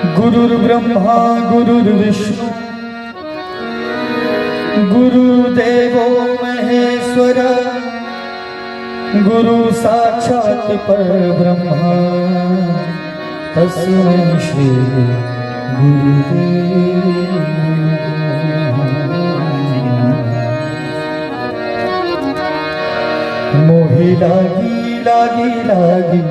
गुरुर्ब्रह्मा गुरुर्विष्णु गुरुदेवो महेश्वर गुरु साक्षात् परब्रह्म तस्मै श्री गुरुदेव। मोहि लागी लागी लागी।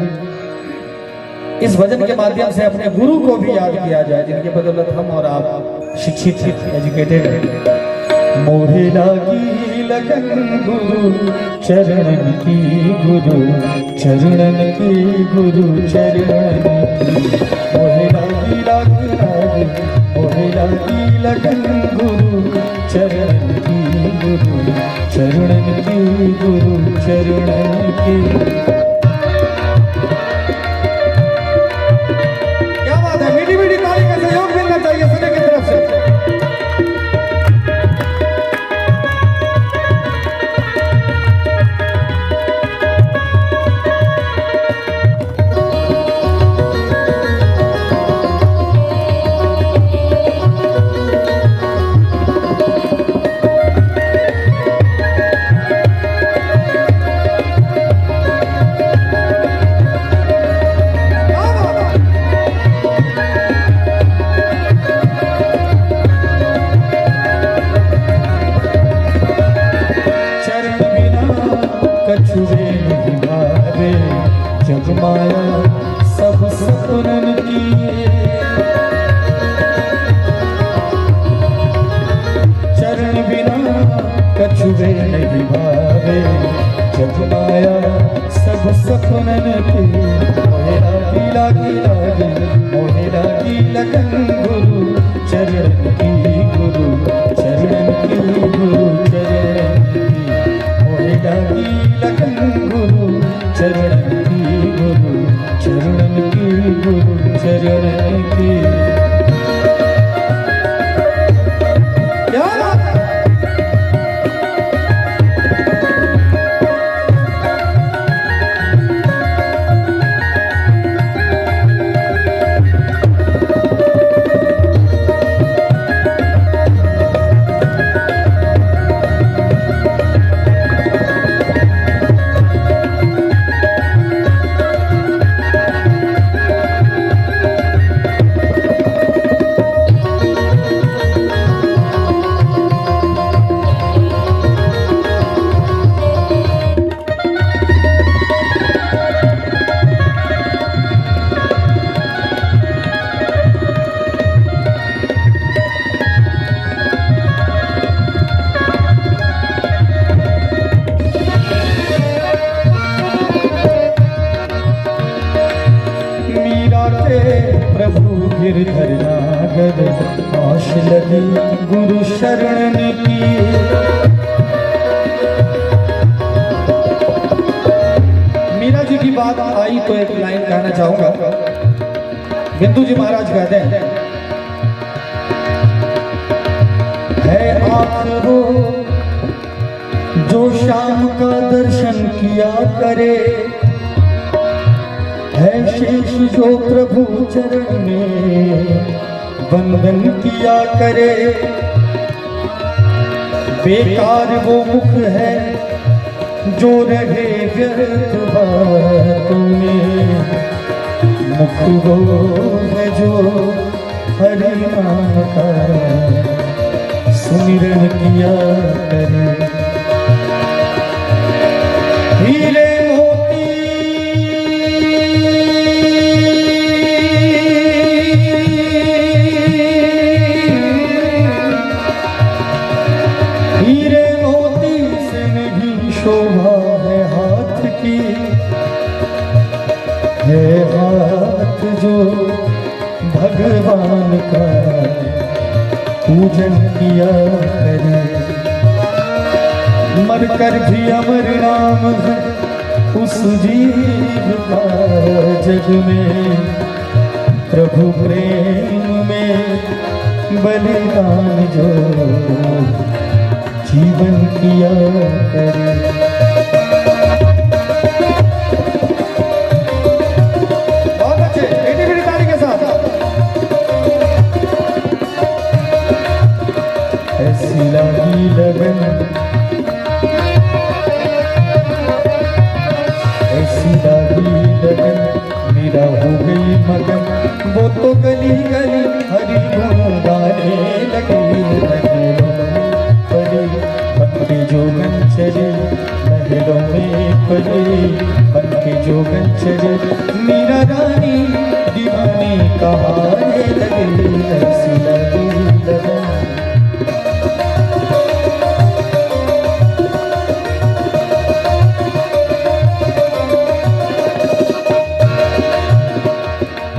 इस भजन के माध्यम से अपने गुरु को भी याद किया जाए, जिनके बदौलत हम और आप शिक्षित एजुकेटेड हैं। मोहि लागी लगन गुरु चरणन की, गुरु चरणन की, गुरु चरणन की। मोहि लागी लागी लागी, मोहि लागी लगन गुरु चरणन की, गुरु चरणन की, गुरु चरणन की। चाहिए सभी की तरफ से। कछुए नहीं भावे जग माया सब सपनन की। चरण बिना कछुए नहीं भावे जग माया सब सपनन की। मोहि लागी लागी लागी, मोहि लागी लगन गुरु चरण की, गुरु चरण की, गुरु चरण की। मोहि लागी लगन गुरु चरण की, गुरु चरण की, गुरु चरण की। प्रभु गिरधर नागर आश लगी गुरु शरण की। मीरा जी की बात आई तो एक लाइन कहना चाहूंगा। बिंदु जी महाराज कहते हैं, है आँख वो जो शाम का दर्शन किया करे, है शेष जो प्रभु चरण में वंदन किया करे। बेकार वो मुख है जो रहे व्यर्थ बातों में, मुख वो है जो हरि नाम का सुमिरन किया करे। हीरे शोभा है हाथ की, है हाथ जो भगवान का पूजन किया करे। मरकर भी अमर नाम है उस जीव का जग में, प्रभु प्रेम में बलिदान जो जीवन किया करे। बहुत अच्छे, बेटी बेटी ताली के साथ। कहाने लगी ऐसी लगी लगन।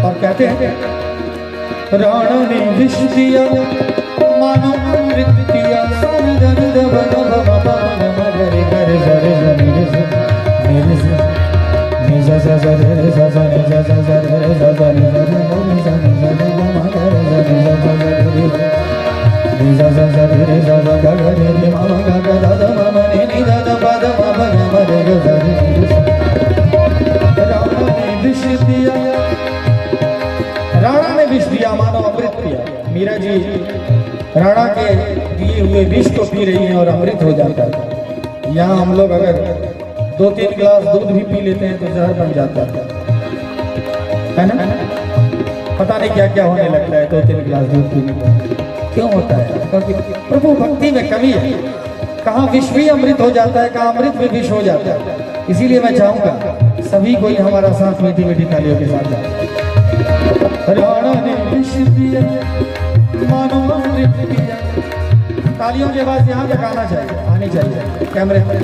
और कहते हैं राणा ने विष दिया मानो अमृत पिया सारी दर दब दब बाबा मगर कर जर मेरे से निजा सा जर सा सा निजा सा जर सा सा निजा सा निजा मगर निजा सा जर निजा सा जर सा सा गगर रे मामा गा दा दा मामा ने नि दा दा बा दा बाबा मगर जर राणा ने विष दिया, राणा ने विष दिया मानो अमृत पिया। मीरा जी राणा के दिए हुए विष को पी रही हैं और अमृत हो जाता है। यहाँ हम लोग अगर 2-3 गिलास दूध भी पी लेते हैं तो जहर बन जाता है ना। पता नहीं क्या क्या होने लगता है 2-3 गिलास दूध पीने को। क्यों होता है? क्योंकि प्रभु भक्ति में कमी है। कहाँ विष भी अमृत हो जाता है, कहाँ अमृत भी विष हो जाता है। इसीलिए मैं चाहूंगा सभी कोई हमारा साथ मीठी मीठी तालियों के साथ जाए। राणा ने विष दिया मानो अमृत पिया। तालियों के बाद यहाँ तक आना चाहिए, आनी चाहिए कैमरे पर।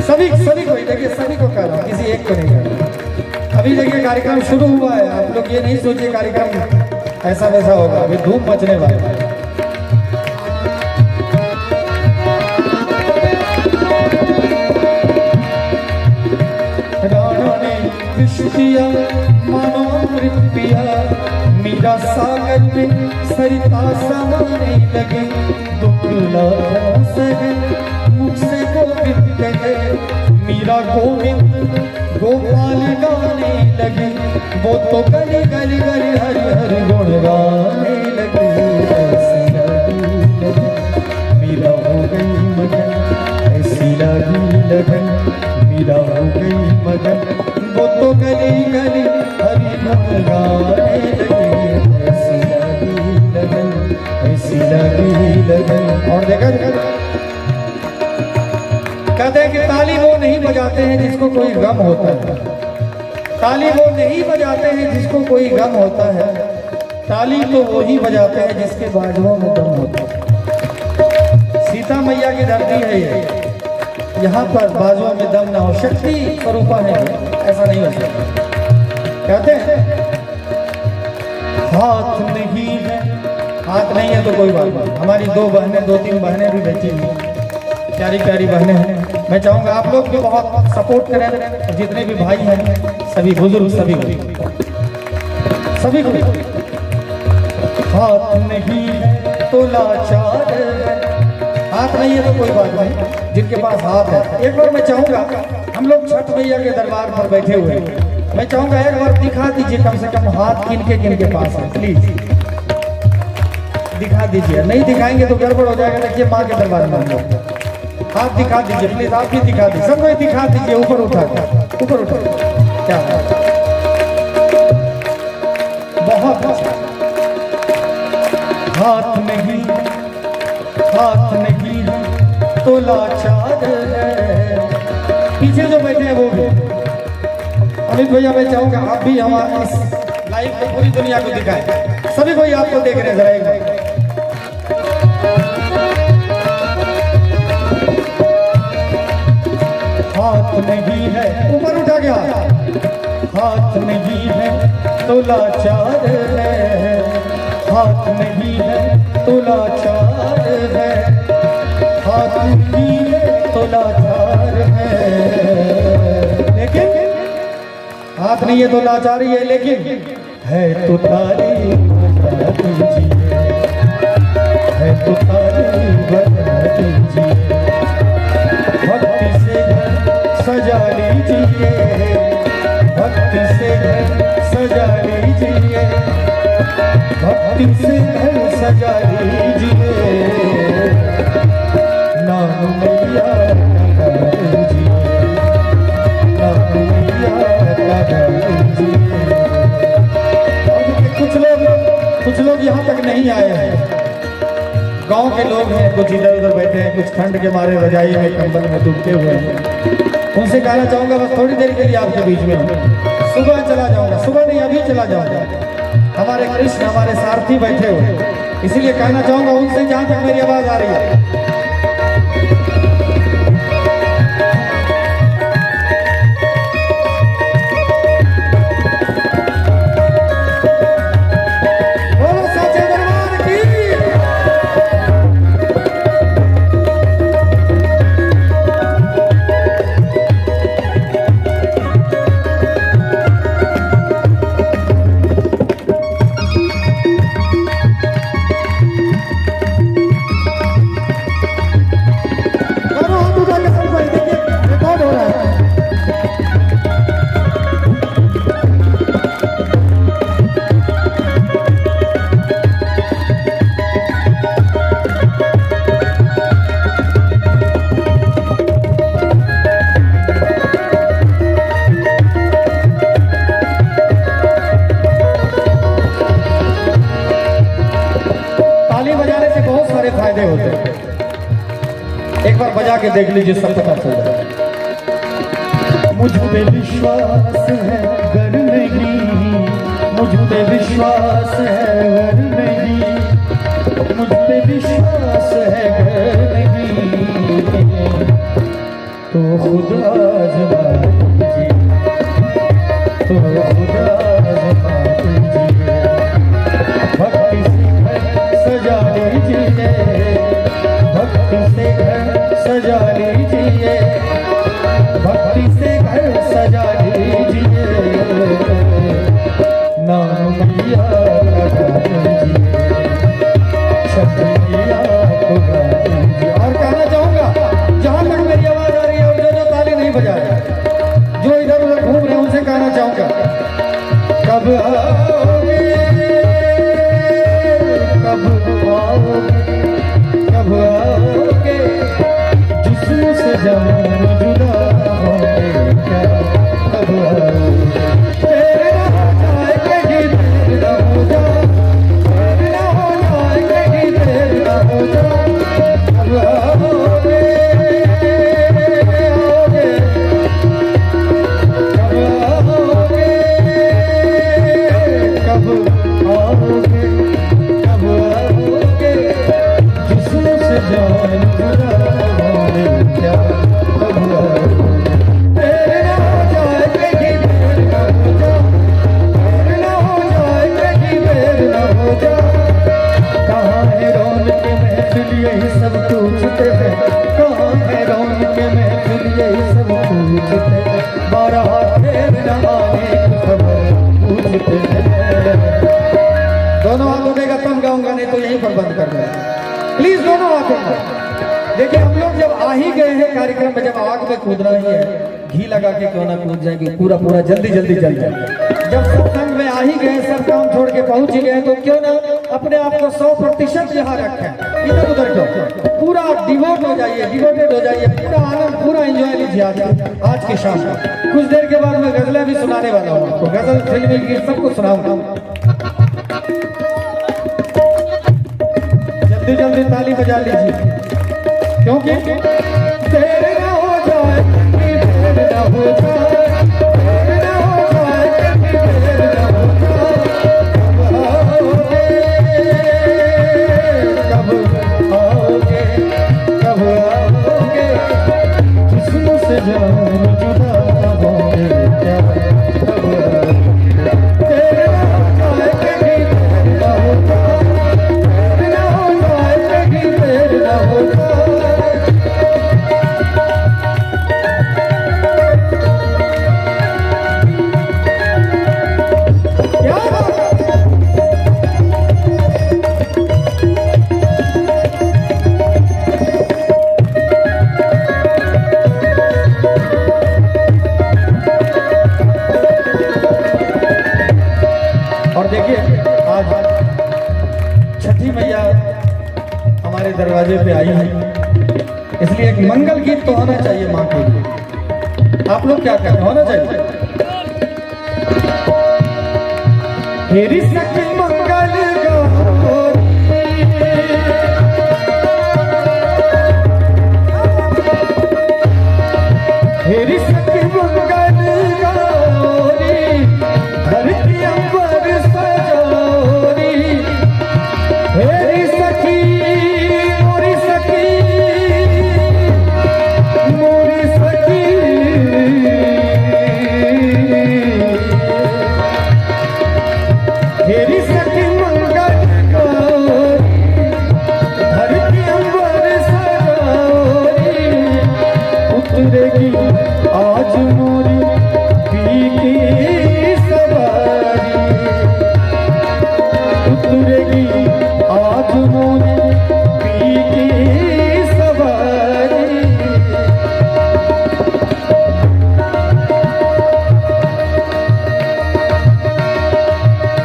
सभी को देखिए, सभी को कर रहा हूँ, किसी एक को नहीं कर रहा। अभी देखिए कार्यक्रम शुरू हुआ है, आप लोग ये नहीं सोचिए कार्यक्रम ऐसा वैसा होगा, अभी धूम मचने वाला है। राणा ने विष दिया मानो अमृत पिया, मीरा सागर में सरिता समाने लगे। दुख लाया सहे मुख से गोविंद कहे, मीरा गोविंद गोपाल गाने लगे। वो तो गली गली गली हरि हरि गुण गाने लगे। ऐसी लगी लगन मीरा हो गई मगन, ऐसी लगी लगन मीरा हो गई मगन। वो तो गली गली हरि गुण गाने लगे। ऐसी लगी लगन, ऐसी लगी लगन। और देखा कहते हैं कि ताली वो नहीं बजाते हैं जिसको कोई गम होता है। ताली वो नहीं बजाते हैं जिसको कोई गम होता है। ताली तो वो ही बजाते हैं जिसके बाजुओं में दम होता है। सीता मैया की धरती है ये, यहाँ पर बाजुओं में दम ना हो, शक्ति स्वरूपा है, ऐसा नहीं हो सकता। कहते हैं हाथ नहीं है, हाथ नहीं है तो कोई बात नहीं। हमारी 2 बहनें 2-3 बहनें भी बैठी हुई, प्यारी प्यारी बहनें हैं। मैं चाहूँगा आप लोग भी बहुत सपोर्ट करें, और जितने भी भाई हैं सभी बुजुर्ग सभी को हाथ नहीं है तो लाचार है। हाथ नहीं है तो कोई बात नहीं, जिनके पास हाथ है। एक बार मैं चाहूँगा हम लोग छठ मैया के दरबार पर बैठे हुए हैं, मैं चाहूँगा एक बार दिखा दीजिए कम से कम हाथ किन के पास है, प्लीज दिखा दीजिए। नहीं दिखाएंगे तो गड़बड़ हो जाएगा। देखिए माँ के दरबार में हाथ दिखा दीजिए प्लीज, आप भी दिखा दीजिए, सबको दिखा दीजिए। ऊपर उठा ऊपर उठा, क्या बहुत अच्छा। हाथ नहीं तो लाचार है। पीछे जो बैठे हैं वो भी अमित भैया, मैं चाहूंगा आप भी हमारे इस लाइव को पूरी दुनिया को दिखाएं। सभी कोई आपको देख रहे हैं, जरा एक बार हाथ नहीं है, ऊपर उठा गया। हाथ नहीं है तो लाचार है, हाथ नहीं है तो लाचार है, हाथ नहीं है तो लाचार है। लेकिन हाथ नहीं है तो लाचार ही है, लेकिन है तो तारी बता दीजिए, है तो तारी बता दीजिए। भक्ति से सजा लीजिए, भक्ति से घर सजा लीजिए, भक्ति से घर सजा लीजिए। नाम मैया का लीजिए, नाम मैया का लीजिए। कुछ लोग यहाँ तक नहीं आए हैं, गांव के लोग हैं, कुछ इधर उधर बैठे हैं, कुछ ठंड के मारे रजाई में कंबल में डूबते हुए हैं। उनसे कहना चाहूंगा बस थोड़ी देर के लिए आपके बीच में सुबह चला जाऊंगा, सुबह नहीं अभी चला जाऊंगा। हमारे कृष्ण हमारे सारथी बैठे हुए, इसीलिए कहना चाहूंगा उनसे जहां तक मेरी आवाज आ रही है। फायदे होते हैं, एक बार बजा के देख लीजिए, सब पता चल जाएगा। मुझ पे विश्वास है गर नहीं, मुझ पे विश्वास है गर नहीं, मुझ पे विश्वास है गर नहीं, तो खुदा आज़मा कीजिए, तो खुदा आज़मा कीजिए, भक्ति से सजा लीजिए, भक्ति से घर सजा लीजिए, भक्ति से घर सजा लीजिए, नाम लिया लीजिए, शब्द लिया लीजिए। और कहना चाहूंगा जहां तक मेरी आवाज आ रही है, और जो ताली नहीं बजा रहे, जो इधर उधर घूम रहे हैं, उनसे कहना चाहूंगा कब आओगे, कब आओगे, कब आओगे, जिस्म से जान जुदा होगे क्या, कब आओगे, तेरे ना जाए कहीं देर ना हो जा, तेरे ना हो जाए कहीं देर ना हो जा, कब आओगे, आओगे, कब आओगे, कब आओगे, कब आओगे, जिस्म से जान जुदा होगे क्या, कब आओगे, तेरे ना हो जाए कहीं देर ना हो जा, तेरे ना हो जाए कहीं देर ना हो जा, कहाँ है रौनक महफिल यही सब पूछते हैं, कहाँ है रौनक महफिल यही सब पूछते हैं, 12 फेर न आने की खबर पूछते हैं। दोनों हाथ उठेगा तब गाऊंगा, नहीं तो यहीं पर बंद कर दें प्लीज, दोनों हाथों को। देखिए हम लोग जब आ ही गए हैं कार्यक्रम में, जब आग में कूदना ही है, घी लगा के क्यों ना कूद जाएंगे, पूरा पूरा जल्दी जल्दी जल जाएंगे। जब सत्संग में आ ही गए, सब काम छोड़ के पहुंच ही गए, तो क्यों ना अपने आप को 100% यहाँ रखें, इधर उधर क्यों, पूरा डिवोट हो जाइए, डिवोटेड हो जाइए, पूरा आनंद पूरा एंजॉय लीजिए आज की शाम को। कुछ देर के बाद मैं गजलें भी सुनाने वाला हूँ आपको, गजल फिल्मी गीत सबको सुनाऊंगा। जल्दी जल्दी ताली बजा लीजिए, क्योंकि देर ना हो जाए, देर ना हो जाए, देर ना हो जाए, देर ना हो जाए, कब आओगे, कब आओगे, जिस्म से जान जुदा होगे क्या, कब आओगे, देर ना हो जाए कहीं देर ना हो जाए, देर ना हो जाए कहीं देर ना हो जाए। और देखिए आज छठी मैया हमारे दरवाजे पे आई है, इसलिए एक मंगल गीत तो होना चाहिए माँ के लिए। आप लोग क्या कहते हैं, होना चाहिए? मेरी सखी मंगल गौरी, मेरी सखी मंगल गौरी,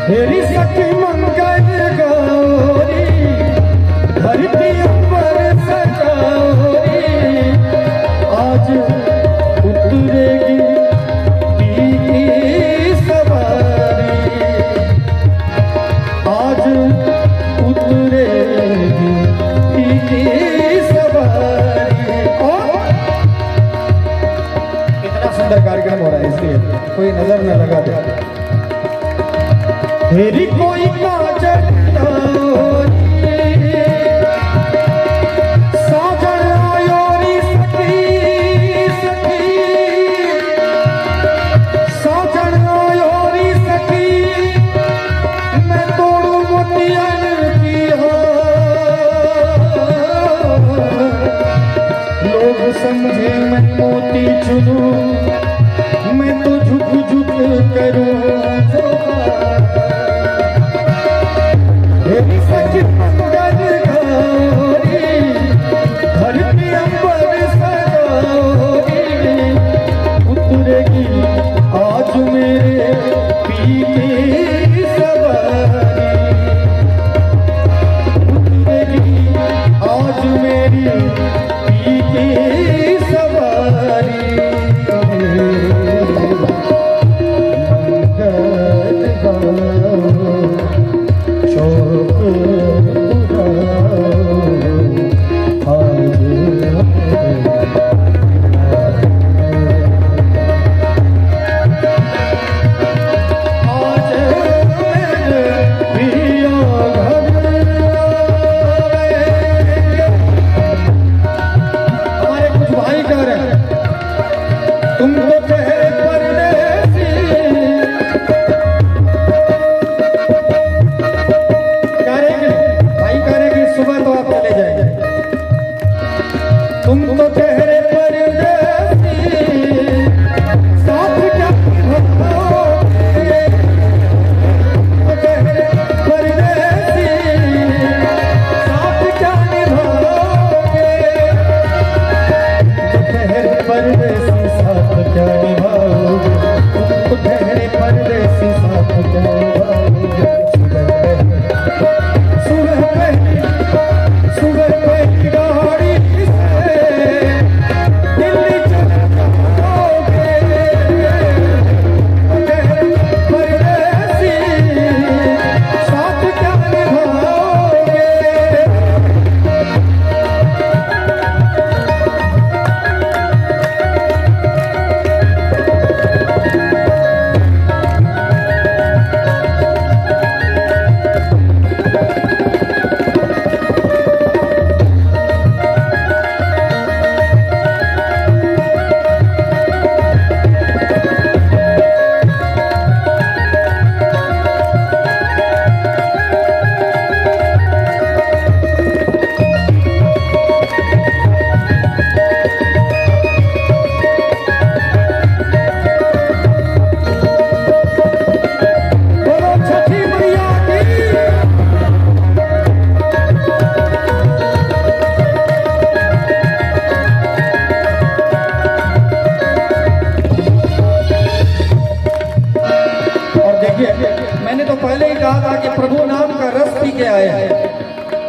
तेरी सखी मंगल गौरी धरती ऊपर सजाओरी आज उतरेगी पी की सवारी आज उतरेगी पी की सवारी। और कितना सुंदर कार्यक्रम हो रहा है इसलिए कोई नजर न लगा दे। तेरी कोई काजल साजन आयोरी सखी सखी साजन आयोरी सखी मैं तोड़ू मोतियन की हो लोग समझे मैं मोती चुनूं मैं तो झुक झुक करूं सच मंगल गौरी धरती अंबर सजाओरी उतरेगी आज मेरे पी की सवारी उतरेगी आज मेरी पी की सवारी।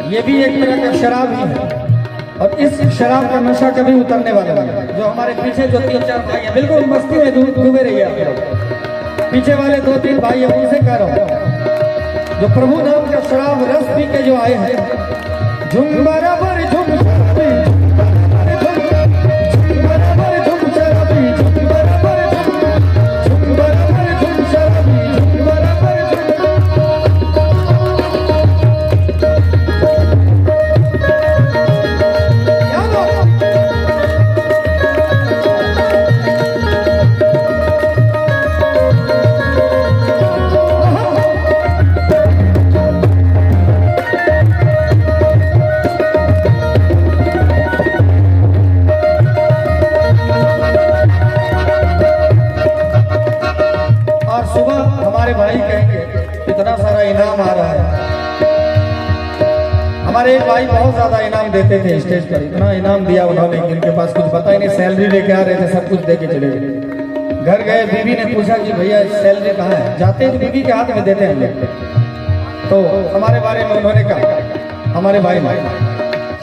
ये भी एक तरह का शराब ही है और इस शराब का नशा कभी उतरने वाला नहीं। जो हमारे पीछे जो 3-4 भाई हैं बिल्कुल मस्ती में डूबे रहिए आप लोग। पीछे वाले 2-3 भाई हैं उनसे कह रहा हूँ जो प्रभु नाम का शराब रस पी के जो आए हैं झुम बराबर झुम हमारे एक भाई बहुत ज्यादा इनाम देते थे स्टेज पर, इतना इनाम दिया उन्होंने कि उनके पास कुछ पता ही नहीं, सैलरी लेके आ रहे थे सब कुछ दे के चले गए। घर गए, बीवी ने पूछा कि भैया सैलरी कहाँ है, जाते हैं बीवी के हाथ में देते हैं लोग। तो हमारे बारे में उन्होंने कहा, हमारे भाई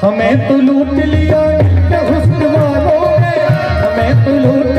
हमें तो लूट लिया हुस्न वालों ने, हमें तो लूट